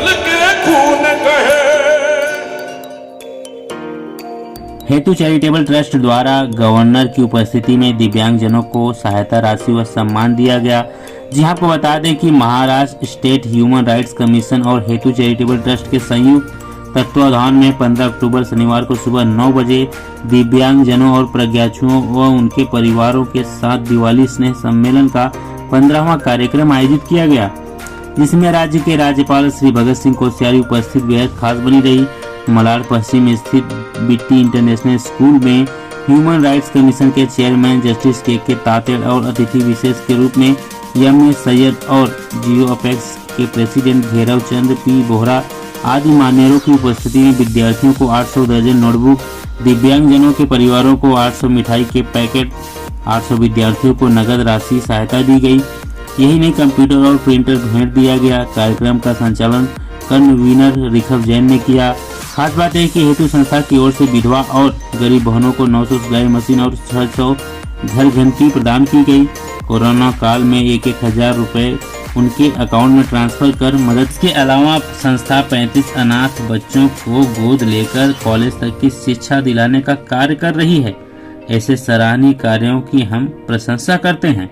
जल के खून कहे। हेतु चैरिटेबल ट्रस्ट द्वारा गवर्नर की उपस्थिति में दिव्यांगजनों को सहायता राशि व सम्मान दिया गया। जी आपको बता दें कि Maharashtra state human rights commission और हेतु चैरिटेबल ट्रस्ट के संयुक्त तत्वाधान में 15 अक्टूबर शनिवार को सुबह 9 बजे दिव्यांगजनों और प्रज्ञाचुओं व उनके परिवारों के साथ दिवाली स्नेह सम्मेलन का 15वां कार्यक्रम आयोजित किया गया, जिसमें राज्य के राज्यपाल श्री भगत सिंह कोश्यारी उपस्थित बेहद खास बनी रही। मलाड पश्चिम स्थित बिट्टी इंटरनेशनल स्कूल में ह्यूमन राइट्स कमीशन के चेयरमैन जस्टिस के तातेड़ और अतिथि विशेष के रूप में एम सैयद और जियो अपेक्स के प्रेसिडेंट घेरव चंद पी बोहरा आदि मान्यवरों की उपस्थिति में विद्यार्थियों को 800 दर्जन नोटबुक, दिव्यांगजनों के परिवारों को 800 मिठाई के पैकेट, 800 विद्यार्थियों को नगद राशि सहायता दी गई। यही नहीं, कंप्यूटर और प्रिंटर भेंट दिया गया। कार्यक्रम का संचालन कन्वीनर ऋषभ जैन ने किया। खास बात है कि हेतु संस्था की ओर से विधवा और गरीब बहनों को 900 सिलाई मशीन और 600 घर घंटी प्रदान की गई। कोरोना काल में 1,000 रुपए उनके अकाउंट में ट्रांसफर कर मदद के अलावा संस्था 35 अनाथ बच्चों को गोद लेकर कॉलेज तक की शिक्षा दिलाने का कार्य कर रही है। ऐसे सराहनीय कार्यों की हम प्रशंसा करते हैं।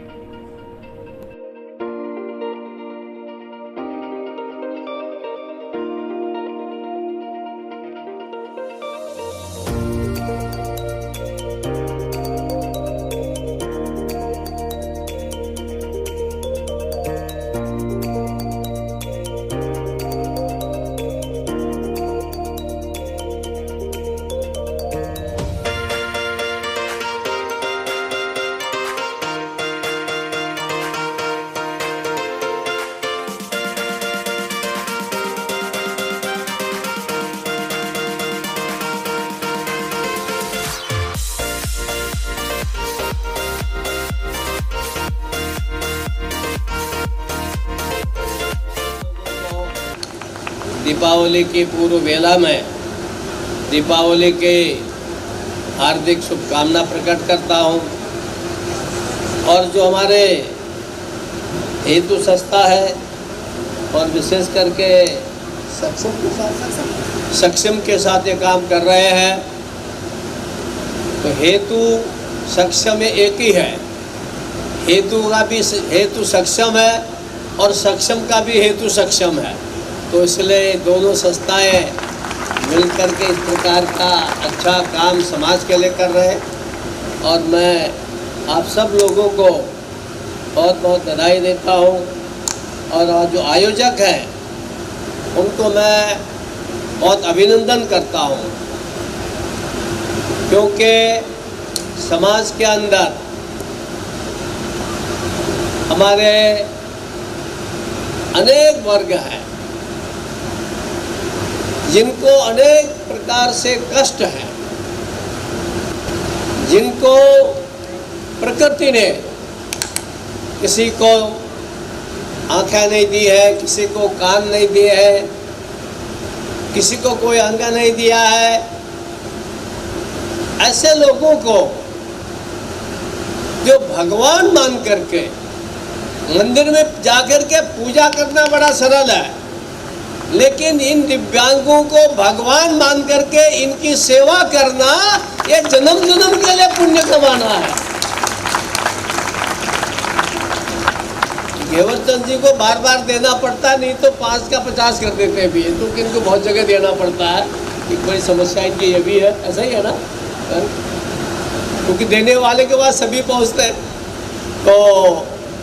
दीपावली की पूर्व वेला में दीपावली के हार्दिक शुभकामना प्रकट करता हूं। और जो हमारे हेतु संस्था है और विशेष करके सक्षम के साथ ये काम कर रहे हैं, तो हेतु सक्षम एक ही है। हेतु का भी हेतु सक्षम है और सक्षम का भी हेतु सक्षम है। तो इसलिए दोनों संस्थाएं मिलकर के इस प्रकार का अच्छा काम समाज के लिए कर रहे हैं और मैं आप सब लोगों को बहुत बहुत बधाई देता हूं। और जो आयोजक हैं उनको मैं बहुत अभिनंदन करता हूं, क्योंकि समाज के अंदर हमारे अनेक वर्ग हैं जिनको अनेक प्रकार से कष्ट है, जिनको प्रकृति ने किसी को आँखें नहीं दी है, किसी को कान नहीं दिए है, किसी को कोई अंग नहीं दिया है। ऐसे लोगों को जो भगवान मान करके मंदिर में जाकर के पूजा करना बड़ा सरल है, लेकिन इन दिव्यांगों को भगवान मान करके इनकी सेवा करना ये जन्म जन्म के लिए पुण्य कमाना है। घेवर चंद जी को बार बार देना पड़ता, नहीं तो 5 का 50 कर देते हैं भी, क्योंकि इनको बहुत जगह देना पड़ता है। एक बड़ी समस्या इनकी ये भी है, ऐसा ही है ना, क्योंकि देने वाले के बाद सभी पहुंचते हैं। तो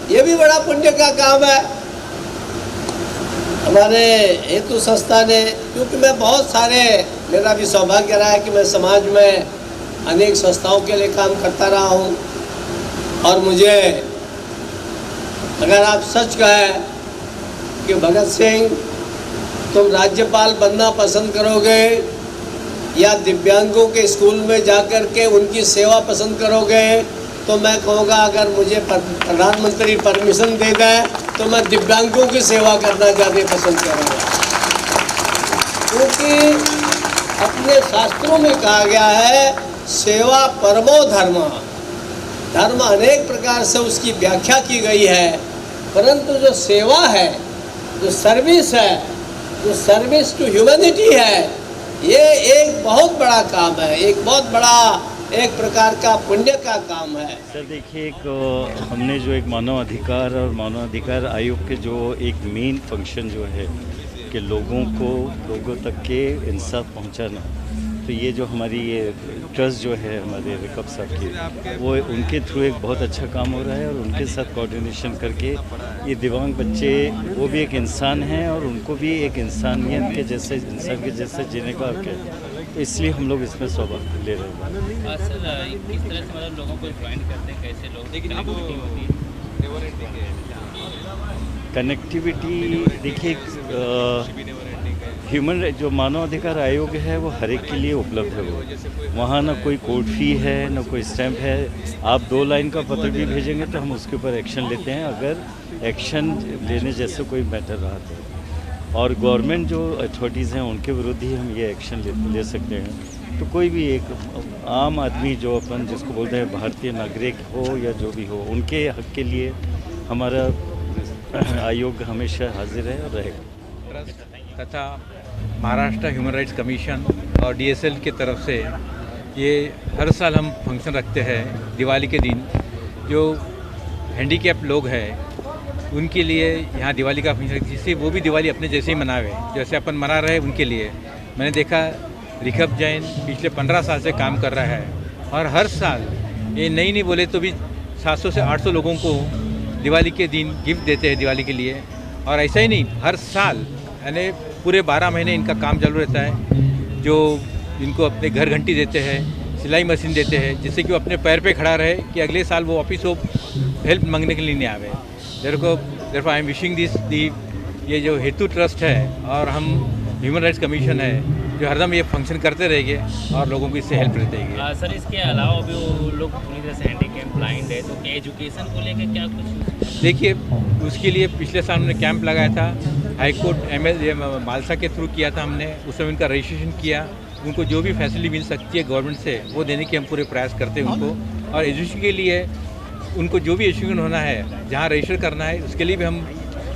ये भी बड़ा पुण्य का काम है। हमारे हेतु संस्था ने, क्योंकि मैं बहुत सारे, मेरा भी सौभाग्य रहा है कि मैं समाज में अनेक संस्थाओं के लिए काम करता रहा हूँ। और मुझे अगर आप सच कहें कि भगत सिंह तुम राज्यपाल बनना पसंद करोगे या दिव्यांगों के स्कूल में जाकर के उनकी सेवा पसंद करोगे, तो मैं कहूँगा अगर मुझे प्रधानमंत्री परमिशन दे दें तो मैं दिव्यांगों की सेवा करना ज़्यादा पसंद करूँगा, क्योंकि अपने शास्त्रों में कहा गया है सेवा परमो धर्म। धर्म अनेक प्रकार से उसकी व्याख्या की गई है, परंतु जो सेवा है, जो सर्विस है, जो सर्विस टू ह्यूमैनिटी है, ये एक बहुत बड़ा काम है, एक बहुत बड़ा एक प्रकार का पुण्य का काम है। सर देखिए, हमने जो एक मानव अधिकार और मानव अधिकार आयोग के जो एक मेन फंक्शन जो है कि लोगों तक के इंसाफ पहुंचाना, तो ये जो हमारी ये ट्रस्ट जो है हमारे रिकब साहब की, वो उनके थ्रू एक बहुत अच्छा काम हो रहा है और उनके साथ कोऑर्डिनेशन करके ये दिव्यांग बच्चे, वो भी एक इंसान हैं और उनको भी एक इंसानियत के जैसे जीने का हक है, तो इसलिए हम लोग इसमें सौभाग्य ले रहे हैं। सर किस तरह से मतलब लोगों को ज्वाइन करते हैं, कैसे लोग कनेक्टिविटी देखिए, ह्यूमन जो मानव अधिकार आयोग है वो हर एक के लिए उपलब्ध है। वो वहाँ ना कोई कोर्ट फी है, ना कोई स्टैंप है। आप 2 लाइन का पत्र भी भेजेंगे तो हम उसके ऊपर एक्शन लेते हैं, अगर एक्शन लेने जैसे कोई मैटर रहा तो। और गवर्नमेंट जो अथॉरिटीज़ हैं उनके विरुद्ध ही हम ये एक्शन ले सकते हैं। तो कोई भी एक आम आदमी जो अपन जिसको बोलते हैं भारतीय नागरिक हो या जो भी हो, उनके हक के लिए हमारा आयोग हमेशा हाजिर है और रहेगा। तथा महाराष्ट्र ह्यूमन राइट्स कमीशन और DSL की तरफ से ये हर साल हम फंक्शन रखते हैं दिवाली के दिन। जो हैंडीकैप लोग हैं उनके लिए यहाँ दिवाली का फंक्शन, जिससे वो भी दिवाली अपने जैसे ही मनावे, जैसे अपन मना रहे हैं उनके लिए। मैंने देखा रिखब जैन पिछले 15 साल से काम कर रहा है और हर साल ये नहीं बोले तो भी 700 से 800 लोगों को दिवाली के दिन गिफ्ट देते हैं दिवाली के लिए। और ऐसा ही नहीं, हर साल यानी पूरे 12 महीने इनका काम चालू रहता है। जो इनको अपने घर घंटी देते हैं, सिलाई मशीन देते हैं, जिससे कि वो अपने पैर पे खड़ा रहे कि अगले साल वो वापिस वो हेल्प मांगने के लिए नहीं आवे। Therefore I am wishing this ये जो हेतु ट्रस्ट है और हम ह्यूमन राइट्स कमीशन है जो हरदम ये फंक्शन करते रहेंगे और लोगों को इससे हेल्प रहती है। सर इसके अलावा भी वो लोग पूरी तरह से हैंडीकैप ब्लाइंड है, तो एजुकेशन को लेकर क्या कुछ? देखिए, उसके लिए पिछले साल हमने कैंप लगाया था, हाईकोर्ट मालसा के थ्रू किया था हमने। उस समय उनका रजिस्ट्रेशन किया, उनको जो भी फैसिलिटी मिल सकती है गवर्नमेंट से वो देने की हम पूरे प्रयास करते हैं उनको। और एजुकेशन के लिए उनको जो भी एजुकेशन होना है, जहाँ रजिस्टर करना है, उसके लिए भी हम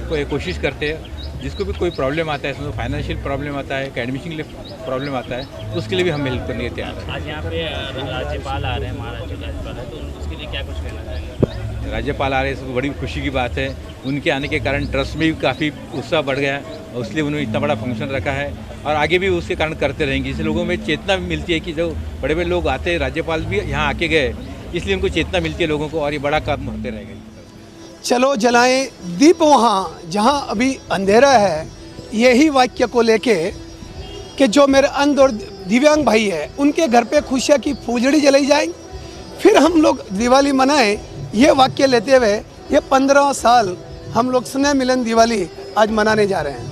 कोशिश करते हैं। जिसको भी कोई प्रॉब्लम आता है, इसमें फाइनेंशियल प्रॉब्लम आता है, एडमिशन के लिए प्रॉब्लम आता है, तो उसके लिए भी हम हेल्प करने के तैयार हैं। आज यहाँ पे राज्यपाल आ रहे हैं, महाराष्ट्र के राज्यपाल है, तो उसके लिए क्या कुछ कहना चाहेंगे? राज्यपाल आ रहे हैं, बड़ी खुशी की बात है। उनके आने के कारण ट्रस्ट में भी काफ़ी उत्साह बढ़ गया और इसलिए उन्होंने इतना बड़ा फंक्शन रखा है और आगे भी उसके कारण करते रहेंगे। इससे लोगों में चेतना भी मिलती है कि जो बड़े बड़े लोग आते हैं, राज्यपाल भी यहाँ आके गए, इसलिए उनको चेतना मिलती है लोगों को और ये बड़ा काम होते रहेगा। चलो जलाएं दीप वहाँ जहाँ अभी अंधेरा है, यही वाक्य को लेके कि जो मेरे अंध और दिव्यांग भाई है उनके घर पे खुशियाँ की फुलझड़ी जलाई जाए, फिर हम लोग दिवाली मनाएं, ये वाक्य लेते हुए ये 15 साल हम लोग स्नेह मिलन दिवाली आज मनाने जा रहे हैं।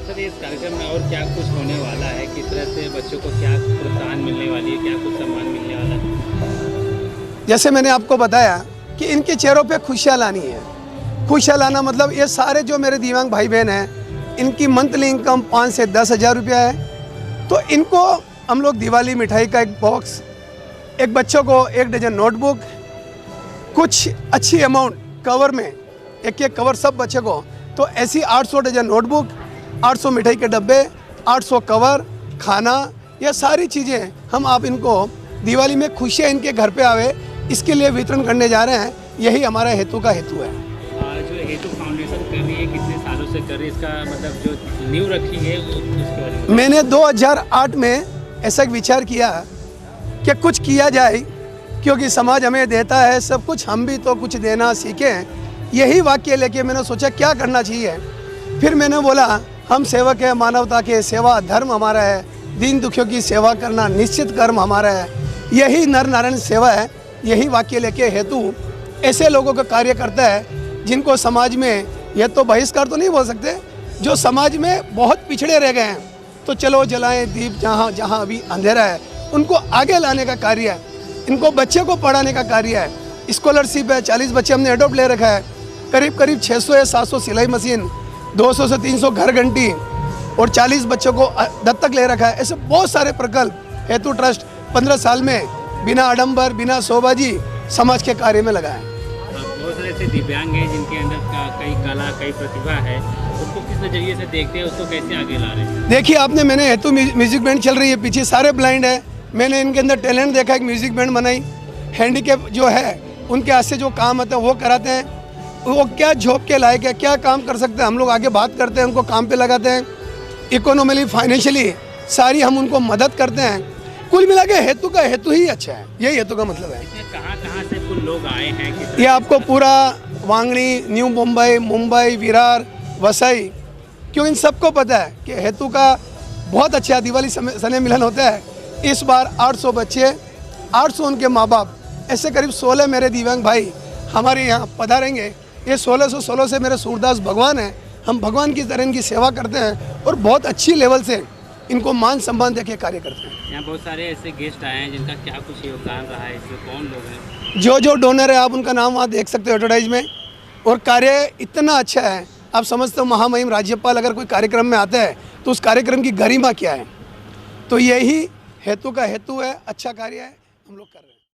सर इस कार्यक्रम में और क्या कुछ होने वाला है, किस तरह से बच्चों को क्या प्रोत्साहन मिलने वाली है, क्या कुछ सम्मान मिलने वाला है? जैसे मैंने आपको बताया कि इनके चेहरों पे खुशियाँ लानी है। खुशियाँ लाना मतलब ये सारे जो मेरे दिव्यांग भाई बहन हैं, इनकी मंथली इनकम 5 से 10 हज़ार रुपया है। तो इनको हम लोग दिवाली मिठाई का एक बॉक्स, एक बच्चों को 1 डजन नोटबुक, कुछ अच्छी अमाउंट कवर में, एक कवर सब बच्चे को, तो ऐसी 800 डजन नोटबुक, 800 मिठाई के डब्बे, 800 कवर, खाना, ये सारी चीज़ें हम आप इनको दिवाली में खुशियाँ इनके घर पे आवे, इसके लिए वितरण करने जा रहे हैं। यही हमारा हेतु का हेतु है। जो हेतु फाउंडेशन कर रही है, कितने सालों से कर रही है, इसका मतलब जो नींव रखी है उसके बारे में? मैंने 2008 में ऐसा एक विचार किया कि कुछ किया जाए, क्योंकि समाज हमें देता है सब कुछ, हम भी तो कुछ देना सीखें। यही वाक्य लेके मैंने सोचा क्या करना चाहिए। फिर मैंने बोला हम सेवक है, मानवता के सेवा धर्म हमारा है, दीन दुखियों की सेवा करना निश्चित कर्म हमारा है, यही नर नारायण सेवा है। यही वाक्य लेके हेतु ऐसे लोगों का कार्य करता है जिनको समाज में, यह तो बहिष्कार तो नहीं बोल सकते, जो समाज में बहुत पिछड़े रह गए हैं। तो चलो जलाएं दीप जहाँ जहाँ अभी अंधेरा है, उनको आगे लाने का कार्य है, इनको बच्चे को पढ़ाने का कार्य है। स्कॉलरशिप है, 40 बच्चे हमने एडोप्ट ले रखा है, करीब 600 या 700 सिलाई मशीन, 200 से 300 घर घंटी और 40 बच्चों को दत्तक ले रखा है। ऐसे बहुत सारे प्रकल्प हेतु ट्रस्ट 15 साल में बिना आडंबर, बिना शोभाजी समाज के कार्य में लगाए। बहुत सारे ऐसे दिव्यांग हैं जिनके अंदर कई कला कई प्रतिभा है, उसको किस नज़रिए से देखते हैं, उसको कैसे आगे ला रहे हैं? देखिए आपने मैंने हेतु म्यूजिक बैंड चल रही है, पीछे सारे ब्लाइंड है, मैंने इनके अंदर टैलेंट देखा, एक म्यूजिक बैंड बनाई, हैंडीकैप जो है उनके हाथ से जो काम आता है वो कराते हैं, वो क्या जॉब के लायक है, क्या काम कर सकते हैं, हम लोग आगे बात करते हैं, उनको काम पे लगाते हैं, इकोनॉमिकली फाइनेंशियली सारी हम उनको मदद करते हैं। कुल मिला के हेतु का हेतु ही अच्छा है, यही हेतु का मतलब है। कहाँ कहाँ से कुल लोग आए हैं? ये आपको पूरा वांगड़ी, न्यू मुंबई, विरार, वसई, क्यों इन सबको पता है कि हेतु का बहुत अच्छा दिवाली स्नेह मिलन होता है। इस बार 800 बच्चे, 800 उनके माँ बाप, ऐसे करीब 16 मेरे दिव्यांग भाई हमारे यहाँ पधारेंगे। ये 1616 से मेरे सूरदास भगवान हैं, हम भगवान की तरह इनकी सेवा करते हैं और बहुत अच्छी लेवल से इनको मान सम्मान देके कार्य करते हैं। यहाँ बहुत सारे ऐसे गेस्ट आए हैं जिनका क्या कुछ योगदान रहा है, इसमें कौन लोग हैं? जो डोनर है आप उनका नाम वहाँ देख सकते हो एडवर्टाइज में, और कार्य इतना अच्छा है, आप समझते हो महामहिम राज्यपाल अगर कोई कार्यक्रम में आता है तो उस कार्यक्रम की गरिमा क्या है। तो यही हेतु का हेतु है, अच्छा कार्य है, हम लोग कर रहे हैं।